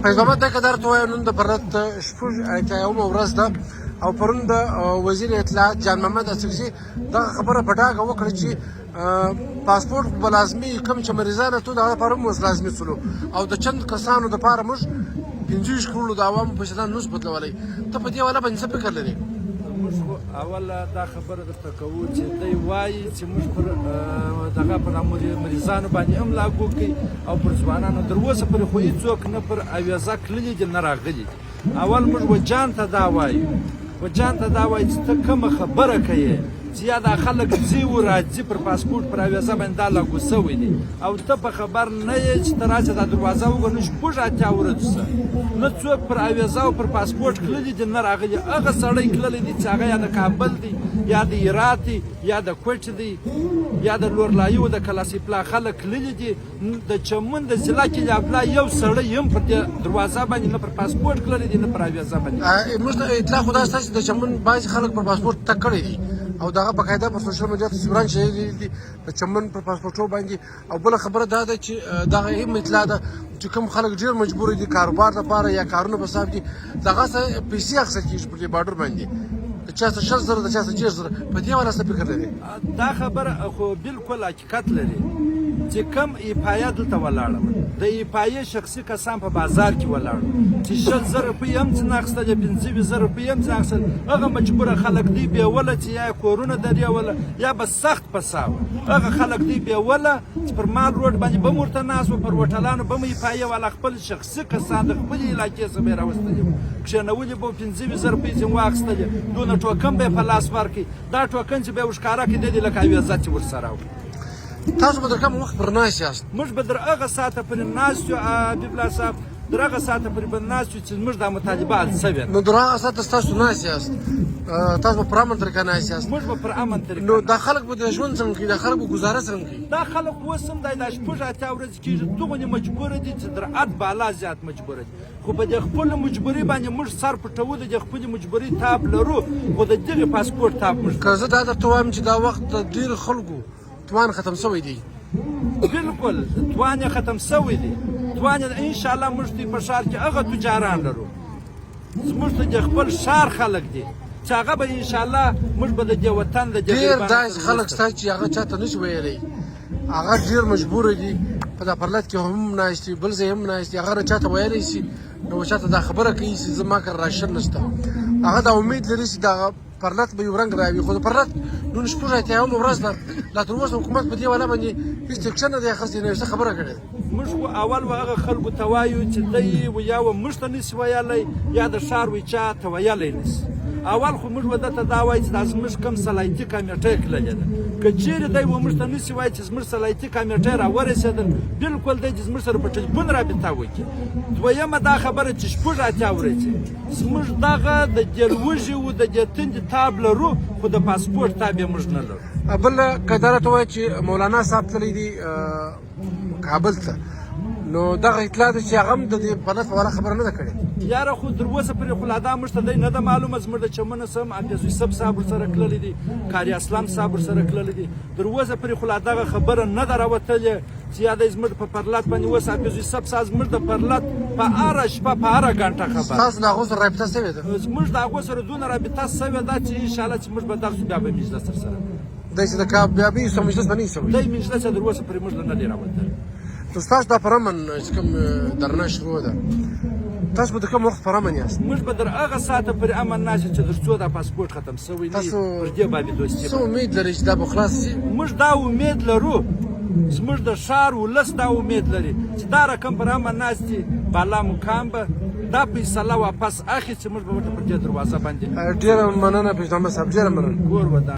پیغمبر دا که درته وایم نن د برت شپږ اتیاومه ورځ ده او پرون د وزیر اطلاعات جان محمد اسکزي دغه خبره په ډاګه وکړه چې پاسپورټ به لازمي کوم چې مریضان ته دغه لپاره هم اوس لازمي سولو او د چند کسانو دپاره موږ 50 کروړو د عوامو په شان نوس بدلولی ته په دې والا باندې څه فکر لرې؟ موږ اوله دا خبره درته کوو چې دی وایي چې موږ پر دغه پر مریضانو باندې هم لاګو کوي او پر ځوانانو تر اوسه پورې خو هېڅوک نه پر اویزه تللي دي نه راغلي دي. اول موږ وجان ته دا وایو چې ته کومه خبره کوې چې یا دا خلک ځي و راځي پر پاسپورټ پر اویزه باندې دا لاګو سوی دي او ته په خبر نه یې چې ته راسه دا دروازه وګورې نو شپږ اتیا ورځو څه نه څوک پر اویزه او پر پاسپورټ تللي دي نه راغلي. هغه سړی تللی دی چې هغه یا د کابل دی یا د هرات دی یا د کوچ دی یا د لورلایو د کلاسیپلا خلک تللي دي د چمن د ضلع کې یابلا یو سړی هم پر دې دروازه باندې نه پر پاسپورټ تللی دی نه پر اویزه باندې. موږ اطلاع خو دا شته چې د چمن بعضې خلک پر پاسپورټ تګ کړی دي او دغه باقاعده په سوشل میډیا تصویران شریکې دي د چمن پر پاسپورټو باندې. او بله خبره دا ده چې دغه هم اطلاع ده چې کوم خلک ډېر مجبور دي کاروبار لپاره یا کارونه په حساب دي دغه څه پیسې اخیستل کېږي پر دې بارډر باندې د چا څه 60 زره د چا څه 60 زره په دې والا څه فکر لري؟ دا خبره خو بالکل حقیقت لري چې کم ایپایه دلته ولاړه د ایپایې شخصي کسان په بازار کې ولاړ چې 60 زره روپۍ هم ځینې اخیستل 15 زره روپۍ هم ځینې اخیستل هغه مجبوره خلک دی بیوله چې یا کورونه درېوله یا به سخت پساوه هغه خلک دی بیوله چې پر مال روډ باندې به ورته ناست و پر هوټلانو به ایپایې والا خپل شخصي کسان د خپلې علاقې څخه به یې راوستلي وو کښېنولي به 15 زره روپۍ ځینې واخیستلې دونه ټوکن به یې په لاس ورکړي دا ټوکن چې به یې ورښکاره کړي دی لکه اویزه چې ورسره وو. تاسو به در کوم وخت پر ناست یاست؟ موږ به در هغه ساعته پورې ناست یو حبیب الله صاحب در هغه ساعته پورې به ناست یو چې زموږ دا مطالبه حل سوې نو در هغه ساعته تاسو ناست یاست تاسو به پر امن طریقه ناست یاست؟ موږ به پر امن طریقه. نو دا خلک به د ژوند څنګه کوي دا خلک به ګزاره څنګه کوي؟ دا خلک اوس هم دا شپږ اتیا ورځې کېږي دغونې مجبوره دي چې در حد بالا زیات مجبوره دي خو په دې خپله مجبوري باندې موږ سر پټولو د خپلې مجبوري تاب لرو خو د دغې پاسپورټ تاب موږ. که زه دا درته وایم چې دا وخت د ډېرو خلکو توان ختم شوی دی بالکل توان یې ختم شوی دی توان یې انشاءالله موږ دوی په ښار کې هغه تجاران لرو زموږ ته د خپل ښار خلک دي چې هغه به انشاءالله موږ به د دې وطن د ډېر داسې خلک شته چې هغه چاته نشي ویلی هغه ډېر مجبوره دي په دا پرلط کې هم ناست دي بل ځای هم ناست دي هغه نه چاته ویلی شي نو چاته دا خبره کوي چې زما کره راشن نشته هغه دا امید لري چې دغه پرلط به یو رنګ راوي خو د پرلط نن شپږ اتیاومه ورځ ده لا تر اوسه حکومت په دې والا باندې هېڅ اکشن نه دی اخیستی نه یې څه خبره کړې ده. موږ خو اول به هغه خلکو ته وایو چې دی یا به موږ ته نسي ویلی یا د ښار وی چا ته ویلی نسي اول خو موږ به درته دا وایو چې دا زموږ کوم صلاحیتي کمیټۍ کړلې ده که چیرې دی به موږ ته نسي وایي چې زموږ صلاحیتي کمیټۍ راورسېدل بالکل دی چې زموږ سره په ټلیفون رابطه وکړي. دویمه دا خبره چې شپږ اتیا ورځې زموږ دغه د دې لوږې و د دې تندې تاب لرو خو د پاسپورټ تاب یې موږ نه لرو. بل که دا راته ووایه چې مولانا صاحب تللی دی کابل ته نو دغه اطلاع ده چې هغه هم د دې پرلط په والا خبره نه ده کړې؟ یاره خو تر اوسه پورې خو لا دا موږ ته دی نه ده معلومه زموږ د چمنه سم حافظ یوسف صاحب ورسره تللی دي قاري اسلام صاحب ورسره تللی دي تر اوسه پورې خو لا دغه خبره نه ده راوتلې چې یا دی زموږ په پرلط باندې اوس حافظ یوسف صاحب زموږ د پرلط په هره شپه په هره ګنټه خبر ستاسو د هغو سره رابطه سوې ده؟ زموږ د هغو سره دونه رابطه سوې ده چې انشاءالله چې موږ به درځو بیا به مجلس سره دی چې د کامیابۍ سره مجلس به نه وي سوی دی مجلس یې تر اوسه پورې موږ له نه دی راوتلی. نو ستاسو دا پر امن چې کوم درنه شروع ده تاسو به د کوم وخت پر امن یاست؟ موږ به در هغه ساعته پورې امن ناست چې تر څو دا پاسپورټ ختم شوی نه وي پر دې باندې دوستي څه امید لرئ چې دا به خلاص شي؟ موږ دا امید لرو زموږ د ښار ولس دا امید لري چې دا رقم پر امن ناست دي بالا مقام به دا فیصله واپس اخلي چې موږ به ورته پر دې دروازه باندې. ډېره مننه پیژنامه صاحب ډېره مننه. کور ودان